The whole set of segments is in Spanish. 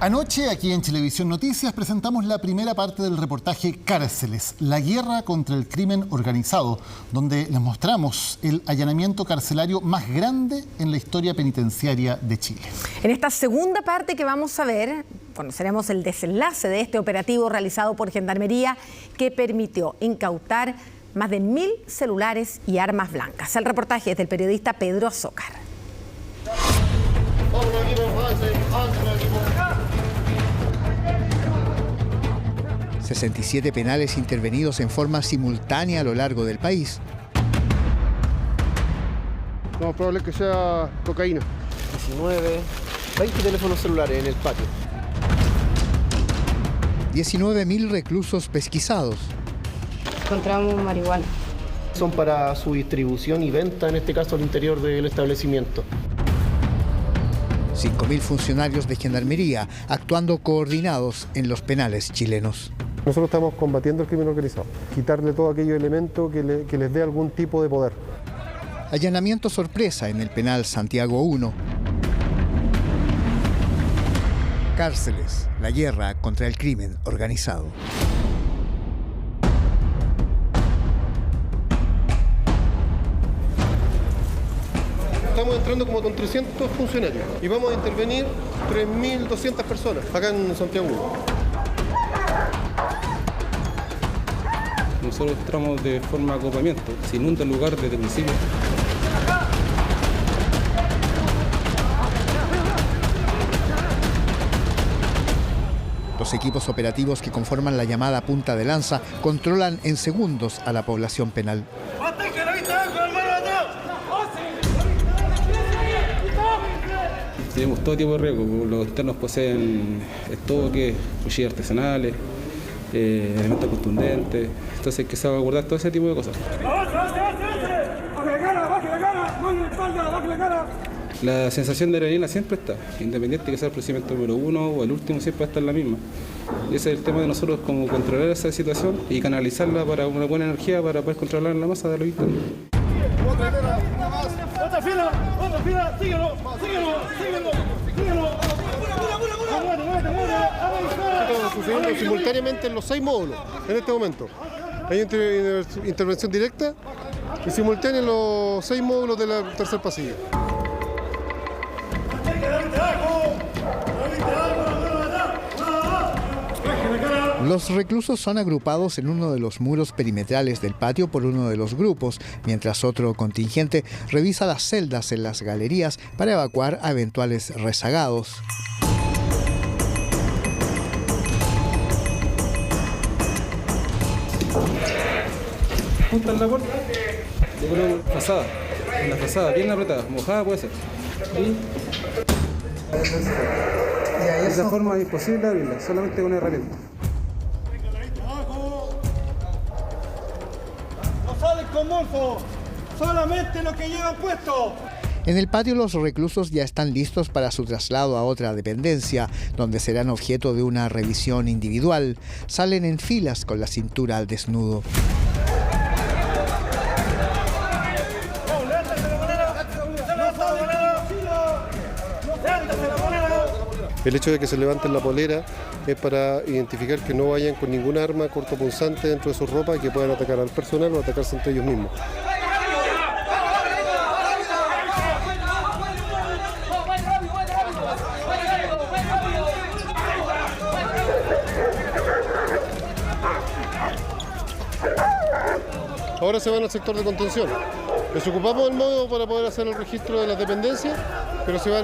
Anoche, aquí en Chilevisión Noticias, presentamos la primera parte del reportaje Cárceles, la guerra contra el crimen organizado, donde les mostramos el allanamiento carcelario más grande en la historia penitenciaria de Chile. En esta segunda parte que vamos a ver, conoceremos el desenlace de este operativo realizado por Gendarmería que permitió incautar más de 1000 celulares y armas blancas. El reportaje es del periodista Pedro Azócar. 67 penales intervenidos en forma simultánea a lo largo del país. Lo más probable es que sea cocaína. 19, 20 teléfonos celulares en el patio. 19.000 reclusos pesquisados. Encontramos marihuana. Son para su distribución y venta, en este caso al interior del establecimiento. 5.000 funcionarios de Gendarmería actuando coordinados en los penales chilenos. Nosotros estamos combatiendo el crimen organizado, quitarle todo aquellos elementos que les dé algún tipo de poder. Allanamiento sorpresa en el penal Santiago 1. Cárceles, la guerra contra el crimen organizado. Estamos entrando como con 300 funcionarios y vamos a intervenir 3.200 personas acá en Santiago 1. Nosotros entramos de forma de agrupamiento, se inunda el lugar desde el principio. Los equipos operativos que conforman la llamada punta de lanza controlan en segundos a la población penal. Tenemos todo tipo de riesgos. Los internos poseen estoques, cuchillas artesanales, elementos contundentes. Entonces hay que saber guardar todo ese tipo de cosas. La sensación de adrenalina siempre está, independiente que sea el procedimiento número 1 o el último, siempre va a estar la misma. Y ese es el tema de nosotros, como controlar esa situación y canalizarla para una buena energía para poder controlar la masa de los internos. ¡Otra fila! ¡Síguelo! Estamos sucediendo simultáneamente en los 6 módulos en este momento. Hay intervención directa y simultánea en los 6 módulos de la tercer pasillo. Los reclusos son agrupados en uno de los muros perimetrales del patio por uno de los grupos, mientras otro contingente revisa las celdas en las galerías para evacuar a eventuales rezagados. Junto en la puerta, yo creo pasada, en la pasada, bien apretada, mojada puede ser. De esa forma es imposible abrirla, solamente con herramienta. ¡No salen con bolso! ¡Solamente lo que llevan puesto! En el patio los reclusos ya están listos para su traslado a otra dependencia, donde serán objeto de una revisión individual. Salen en filas con la cintura al desnudo. El hecho de que se levanten la polera es para identificar que no vayan con ningún arma cortopunzante dentro de su ropa y que puedan atacar al personal o atacarse entre ellos mismos. Ahora se van al sector de contención. Les ocupamos el modo para poder hacer el registro de las dependencias, pero se van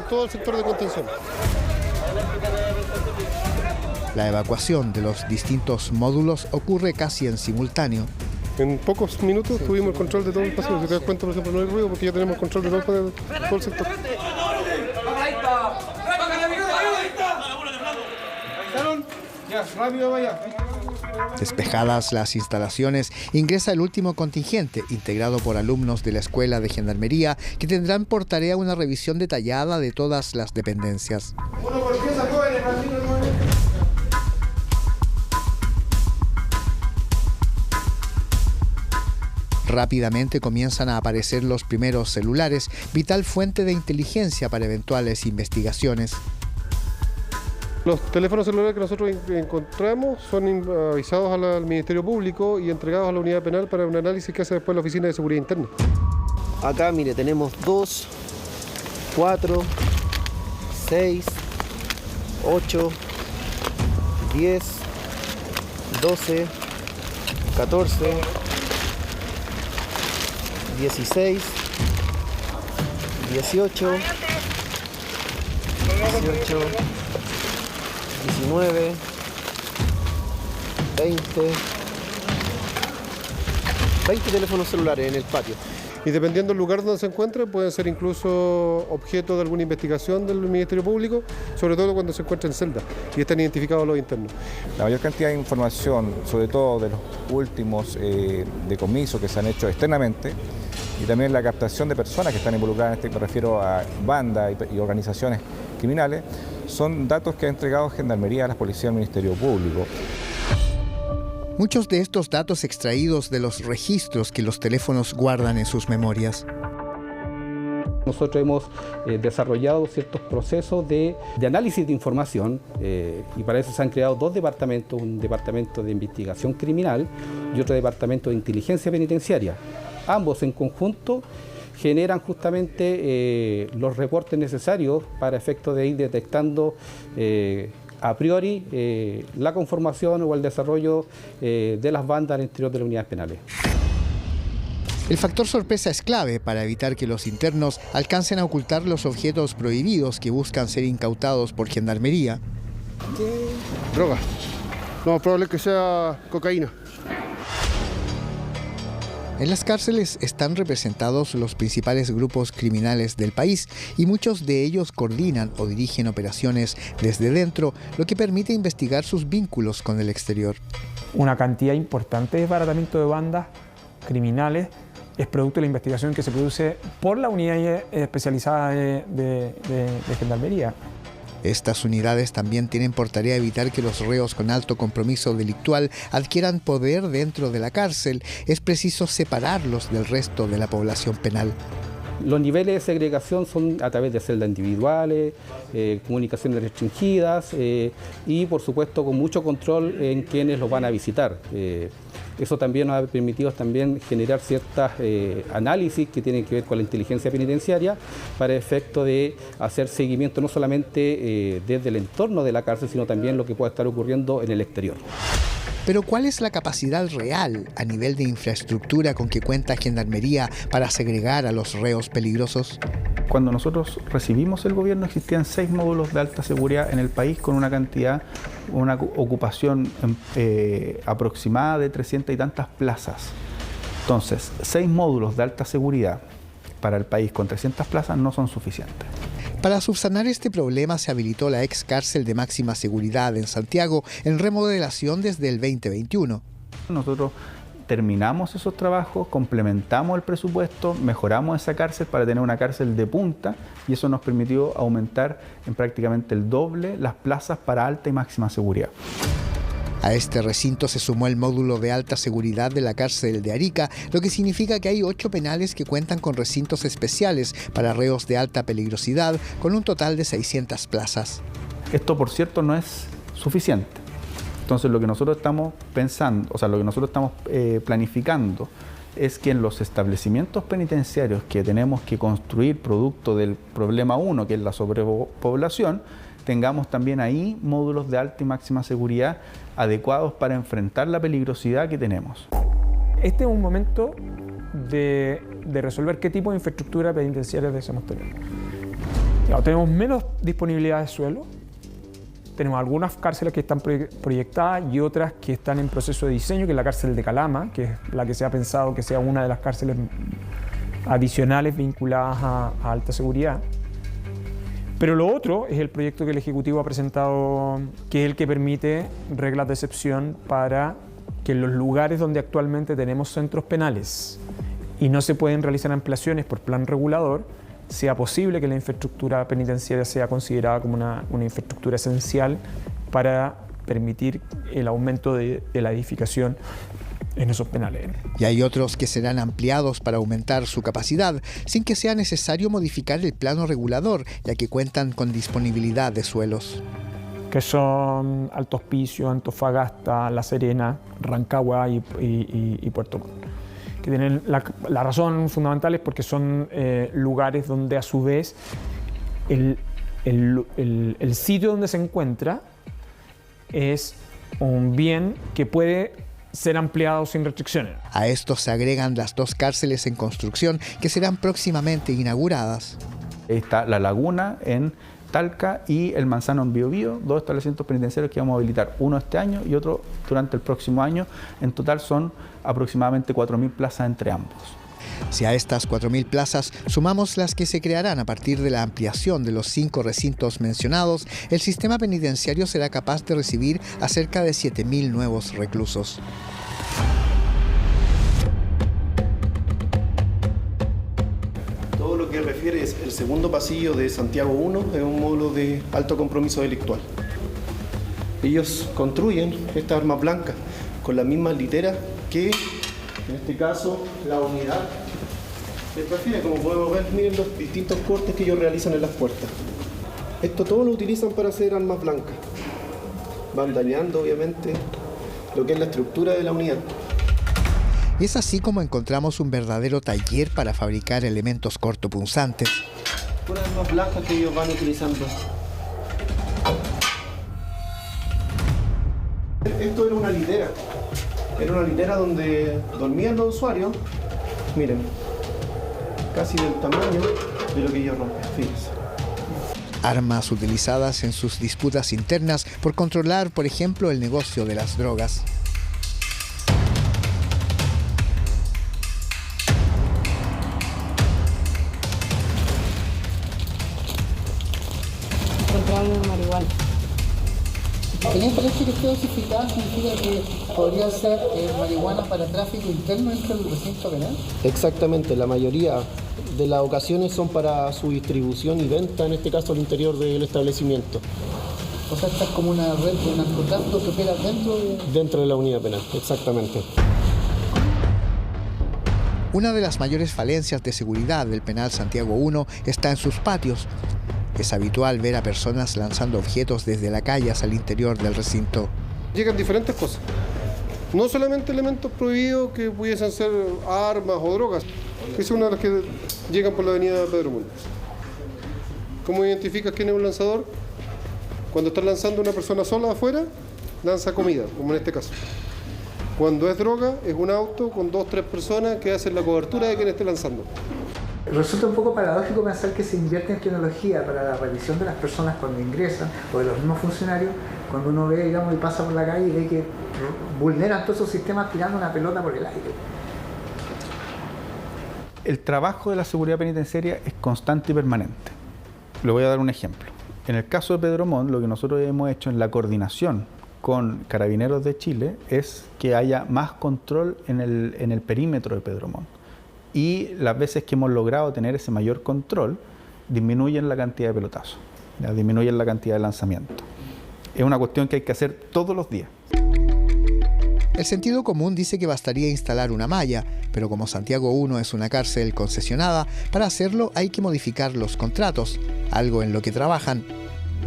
todo al sector de contención. La evacuación de los distintos módulos ocurre casi en simultáneo. En pocos minutos tuvimos el control de todo el pasillo. Si te das cuenta, por ejemplo, no hay ruido porque ya tenemos control de todo el sector. Despejadas las instalaciones, ingresa el último contingente, integrado por alumnos de la Escuela de Gendarmería, que tendrán por tarea una revisión detallada de todas las dependencias. Rápidamente comienzan a aparecer los primeros celulares, vital fuente de inteligencia para eventuales investigaciones. Los teléfonos celulares que nosotros encontramos son avisados al Ministerio Público y entregados a la unidad penal para un análisis que hace después la Oficina de Seguridad Interna. Acá, mire, tenemos 2, 4, 6, 8, 10, 12, 14, 16, 18, 19, 20 teléfonos celulares en el patio. Y dependiendo del lugar donde se encuentre, pueden ser incluso objeto de alguna investigación del Ministerio Público, sobre todo cuando se encuentran en celda y están identificados los internos. La mayor cantidad de información, sobre todo de los últimos decomisos que se han hecho externamente, y también la captación de personas que están involucradas, me refiero a bandas y organizaciones criminales, son datos que ha entregado Gendarmería a las policías del Ministerio Público. Muchos de estos datos extraídos de los registros que los teléfonos guardan en sus memorias. Nosotros hemos desarrollado ciertos procesos de análisis de información y para eso se han creado 2 departamentos, un departamento de investigación criminal y otro departamento de inteligencia penitenciaria. Ambos en conjunto generan justamente los reportes necesarios para efectos de ir detectando a priori la conformación o el desarrollo de las bandas al interior de las unidades penales. El factor sorpresa es clave para evitar que los internos alcancen a ocultar los objetos prohibidos que buscan ser incautados por Gendarmería. Droga. Lo más probable es que sea cocaína. En las cárceles están representados los principales grupos criminales del país y muchos de ellos coordinan o dirigen operaciones desde dentro, lo que permite investigar sus vínculos con el exterior. Una cantidad importante de desbaratamiento de bandas criminales es producto de la investigación que se produce por la unidad especializada de Gendarmería. Estas unidades también tienen por tarea evitar que los reos con alto compromiso delictual adquieran poder dentro de la cárcel. Es preciso separarlos del resto de la población penal. Los niveles de segregación son a través de celdas individuales, comunicaciones restringidas y por supuesto con mucho control en quienes los van a visitar. Eso también nos ha permitido también generar ciertos análisis que tienen que ver con la inteligencia penitenciaria para efecto de hacer seguimiento no solamente desde el entorno de la cárcel, sino también lo que pueda estar ocurriendo en el exterior. Pero ¿cuál es la capacidad real a nivel de infraestructura con que cuenta Gendarmería para segregar a los reos peligrosos? Cuando nosotros recibimos el gobierno existían 6 módulos de alta seguridad en el país con una ocupación aproximada de 300 y tantas plazas. Entonces, 6 módulos de alta seguridad para el país con 300 plazas no son suficientes. Para subsanar este problema se habilitó la ex cárcel de máxima seguridad en Santiago en remodelación desde el 2021. Nosotros terminamos esos trabajos, complementamos el presupuesto, mejoramos esa cárcel para tener una cárcel de punta y eso nos permitió aumentar en prácticamente el doble las plazas para alta y máxima seguridad. A este recinto se sumó el módulo de alta seguridad de la cárcel de Arica, lo que significa que hay 8 penales que cuentan con recintos especiales para reos de alta peligrosidad, con un total de 600 plazas. Esto, por cierto, no es suficiente. Entonces, lo que nosotros estamos pensando, lo que nosotros estamos planificando es que en los establecimientos penitenciarios que tenemos que construir producto del problema 1, que es la sobrepoblación, tengamos también ahí módulos de alta y máxima seguridad adecuados para enfrentar la peligrosidad que tenemos. Este es un momento de resolver qué tipo de infraestructura penitenciaria deseamos tener. Tenemos menos disponibilidad de suelo, tenemos algunas cárceles que están proyectadas y otras que están en proceso de diseño, que es la cárcel de Calama, que es la que se ha pensado que sea una de las cárceles adicionales vinculadas a alta seguridad. Pero lo otro es el proyecto que el Ejecutivo ha presentado, que es el que permite reglas de excepción para que en los lugares donde actualmente tenemos centros penales y no se pueden realizar ampliaciones por plan regulador, sea posible que la infraestructura penitenciaria sea considerada como una infraestructura esencial para permitir el aumento de la edificación en esos penales. Y hay otros que serán ampliados para aumentar su capacidad, sin que sea necesario modificar el plano regulador, ya que cuentan con disponibilidad de suelos. que son Alto Hospicio, Antofagasta, La Serena, Rancagua y Puerto Montt. Que tienen la razón fundamental es porque son lugares donde a su vez el sitio donde se encuentra es un bien que puede ser ampliado sin restricciones. A esto se agregan las 2 cárceles en construcción que serán próximamente inauguradas. Está La Laguna en Talca y El Manzano en Biobío, 2 establecimientos penitenciarios que vamos a habilitar, uno este año y otro durante el próximo año. En total son aproximadamente 4.000 plazas entre ambos. Si a estas 4.000 plazas sumamos las que se crearán a partir de la ampliación de los 5 recintos mencionados, el sistema penitenciario será capaz de recibir a cerca de 7.000 nuevos reclusos. Todo lo que refiere es el segundo pasillo de Santiago 1 es un módulo de alto compromiso delictual. Ellos construyen estas armas blancas con la misma litera que, en este caso, la unidad se refiere. Como podemos ver, miren los distintos cortes que ellos realizan en las puertas. Esto todo lo utilizan para hacer armas blancas. Van dañando, obviamente, lo que es la estructura de la unidad. Y es así como encontramos un verdadero taller para fabricar elementos cortopunzantes. Unas armas blancas que ellos van utilizando. Esto era una litera. Era una litera donde dormían los usuarios. Miren, casi del tamaño de lo que ellos rompen. Fíjense. Armas utilizadas en sus disputas internas por controlar, por ejemplo, el negocio de las drogas. Encontramos marihuana. Teniendo leche que esté dosificada, ¿significa que podría ser marihuana para tráfico interno dentro del recinto penal? Exactamente, la mayoría de las ocasiones son para su distribución y venta, en este caso al interior del establecimiento. O sea, esta es como una red de narcotráfico que opera dentro de la unidad penal, exactamente. Una de las mayores falencias de seguridad del penal Santiago 1 está en sus patios. Es habitual ver a personas lanzando objetos desde la calle hacia el interior del recinto. Llegan diferentes cosas. No solamente elementos prohibidos que pudiesen ser armas o drogas. Esa es una de las que llegan por la avenida Pedro Montt. ¿Cómo identificas quién es un lanzador? Cuando está lanzando una persona sola afuera, lanza comida, como en este caso. Cuando es droga, es un auto con 2 o 3 personas que hacen la cobertura de quien esté lanzando. Resulta un poco paradójico pensar que se invierte en tecnología para la revisión de las personas cuando ingresan, o de los mismos funcionarios, cuando uno ve, digamos, y pasa por la calle y ve que vulneran todos esos sistemas tirando una pelota por el aire. El trabajo de la seguridad penitenciaria es constante y permanente. Le voy a dar un ejemplo. En el caso de Pedro Montt, lo que nosotros hemos hecho en la coordinación con Carabineros de Chile es que haya más control en el perímetro de Pedro Montt. Y las veces que hemos logrado tener ese mayor control, disminuyen la cantidad de pelotazos, disminuyen la cantidad de lanzamientos. Es una cuestión que hay que hacer todos los días. El sentido común dice que bastaría instalar una malla, pero como Santiago 1 es una cárcel concesionada, para hacerlo hay que modificar los contratos, algo en lo que trabajan.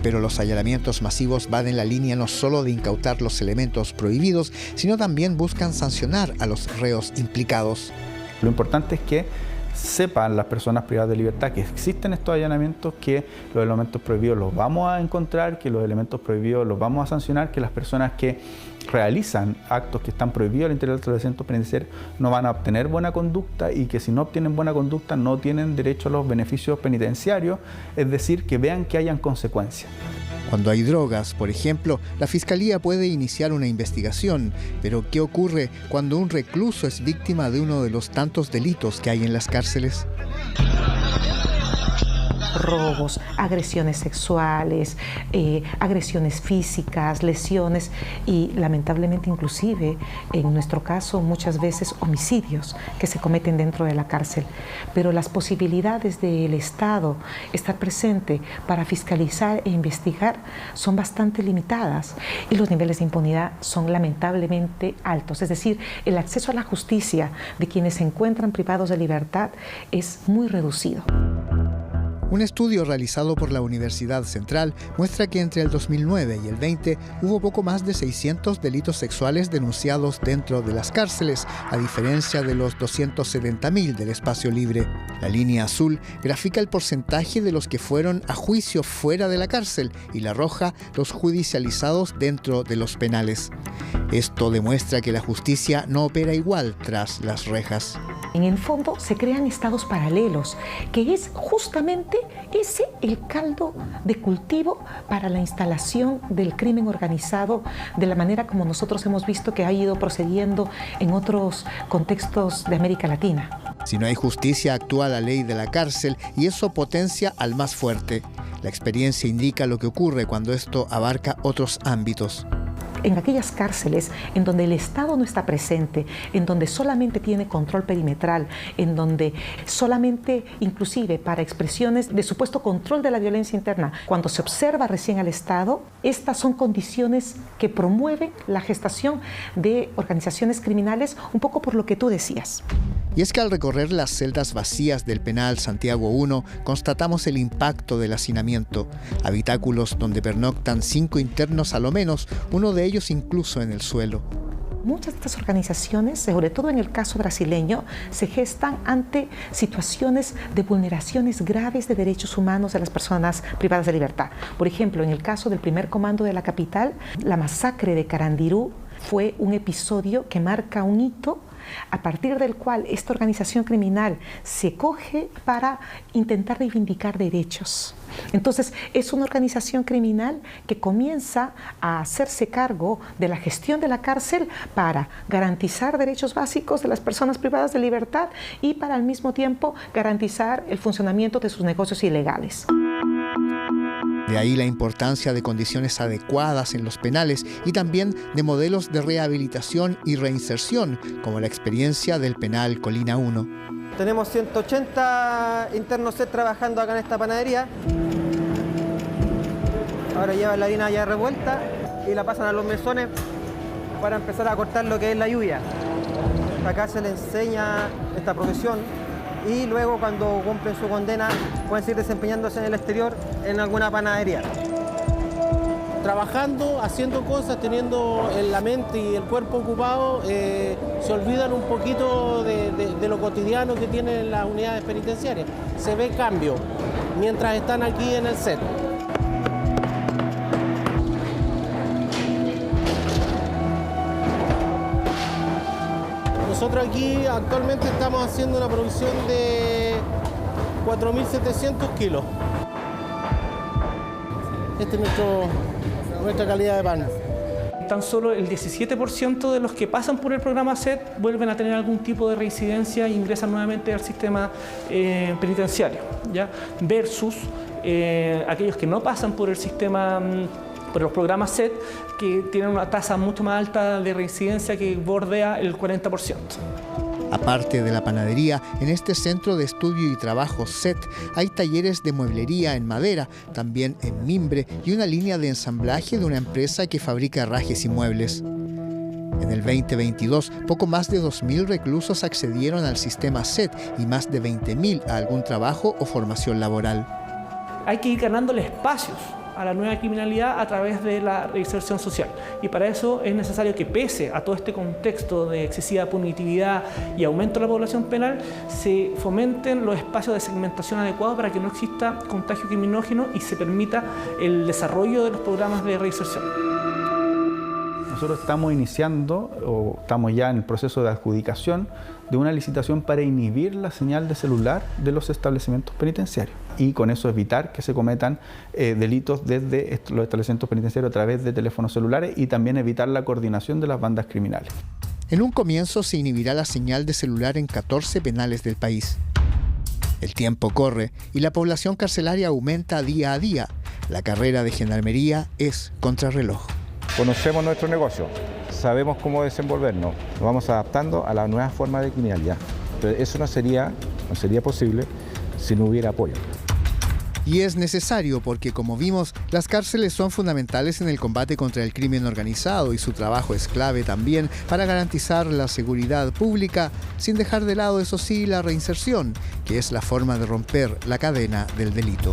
Pero los allanamientos masivos van en la línea no solo de incautar los elementos prohibidos, sino también buscan sancionar a los reos implicados. Lo importante es que sepan las personas privadas de libertad que existen estos allanamientos, que los elementos prohibidos los vamos a encontrar, que los elementos prohibidos los vamos a sancionar, que las personas que realizan actos que están prohibidos al interior del recinto penitenciario no van a obtener buena conducta y que si no obtienen buena conducta no tienen derecho a los beneficios penitenciarios, es decir, que vean que hayan consecuencias. Cuando hay drogas, por ejemplo, la Fiscalía puede iniciar una investigación, pero ¿qué ocurre cuando un recluso es víctima de uno de los tantos delitos que hay en las cárceles? Robos, agresiones sexuales, agresiones físicas, lesiones y lamentablemente inclusive en nuestro caso muchas veces homicidios que se cometen dentro de la cárcel. Pero las posibilidades del Estado estar presente para fiscalizar e investigar son bastante limitadas y los niveles de impunidad son lamentablemente altos. Es decir, el acceso a la justicia de quienes se encuentran privados de libertad es muy reducido. Un estudio realizado por la Universidad Central muestra que entre el 2009 y el 20 hubo poco más de 600 delitos sexuales denunciados dentro de las cárceles, a diferencia de los 270.000 del espacio libre. La línea azul grafica el porcentaje de los que fueron a juicio fuera de la cárcel y la roja los judicializados dentro de los penales. Esto demuestra que la justicia no opera igual tras las rejas. En el fondo se crean estados paralelos, que es justamente ese el caldo de cultivo para la instalación del crimen organizado de la manera como nosotros hemos visto que ha ido procediendo en otros contextos de América Latina. Si no hay justicia, actúa la ley de la cárcel y eso potencia al más fuerte. La experiencia indica lo que ocurre cuando esto abarca otros ámbitos. En aquellas cárceles en donde el Estado no está presente, en donde solamente tiene control perimetral, en donde solamente, inclusive para expresiones de supuesto control de la violencia interna, cuando se observa recién al Estado, estas son condiciones que promueven la gestación de organizaciones criminales, un poco por lo que tú decías. Y es que al recorrer las celdas vacías del penal Santiago I, constatamos el impacto del hacinamiento. Habitáculos donde pernoctan 5 internos a lo menos, uno de ellos incluso en el suelo. Muchas de estas organizaciones, sobre todo en el caso brasileño, se gestan ante situaciones de vulneraciones graves de derechos humanos de las personas privadas de libertad. Por ejemplo, en el caso del primer comando de la capital, la masacre de Carandiru fue un episodio que marca un hito a partir del cual esta organización criminal se coge para intentar reivindicar derechos. Entonces, es una organización criminal que comienza a hacerse cargo de la gestión de la cárcel para garantizar derechos básicos de las personas privadas de libertad y para al mismo tiempo garantizar el funcionamiento de sus negocios ilegales. De ahí la importancia de condiciones adecuadas en los penales y también de modelos de rehabilitación y reinserción, como la experiencia del penal Colina 1. Tenemos 180 internos trabajando acá en esta panadería. Ahora llevan la harina ya revuelta y la pasan a los mesones para empezar a cortar lo que es la lluvia. Acá se les enseña esta profesión y luego cuando cumplen su condena pueden seguir desempeñándose en el exterior en alguna panadería. Trabajando, haciendo cosas, teniendo la mente y el cuerpo ocupado, se olvidan un poquito de lo cotidiano que tienen las unidades penitenciarias. Se ve cambio mientras están aquí en el set. Nosotros aquí actualmente estamos haciendo una producción de 4.700 kilos. Esta es nuestra calidad de pan. Tan solo el 17% de los que pasan por el programa SET vuelven a tener algún tipo de reincidencia e ingresan nuevamente al sistema penitenciario, ¿ya? Versus aquellos que no pasan por el sistema, por los programas SET, que tienen una tasa mucho más alta de reincidencia que bordea el 40%. Aparte de la panadería, en este centro de estudio y trabajo SET hay talleres de mueblería en madera, también en mimbre y una línea de ensamblaje de una empresa que fabrica herrajes y muebles. En el 2022, poco más de 2.000 reclusos accedieron al sistema SET y más de 20.000 a algún trabajo o formación laboral. Hay que ir ganándole espacios a la nueva criminalidad a través de la reinserción social. Y para eso es necesario que, pese a todo este contexto de excesiva punitividad y aumento de la población penal, se fomenten los espacios de segmentación adecuados para que no exista contagio criminógeno y se permita el desarrollo de los programas de reinserción. Nosotros estamos iniciando, o estamos ya en el proceso de adjudicación de una licitación para inhibir la señal de celular de los establecimientos penitenciarios y con eso evitar que se cometan delitos desde los establecimientos penitenciarios a través de teléfonos celulares y también evitar la coordinación de las bandas criminales. En un comienzo se inhibirá la señal de celular en 14 penales del país. El tiempo corre y la población carcelaria aumenta día a día. La carrera de gendarmería es contrarreloj. Conocemos nuestro negocio, sabemos cómo desenvolvernos, nos vamos adaptando a la nueva forma de criminalidad. Pero eso no sería posible si no hubiera apoyo. Y es necesario porque, como vimos, las cárceles son fundamentales en el combate contra el crimen organizado y su trabajo es clave también para garantizar la seguridad pública, sin dejar de lado, eso sí, la reinserción, que es la forma de romper la cadena del delito.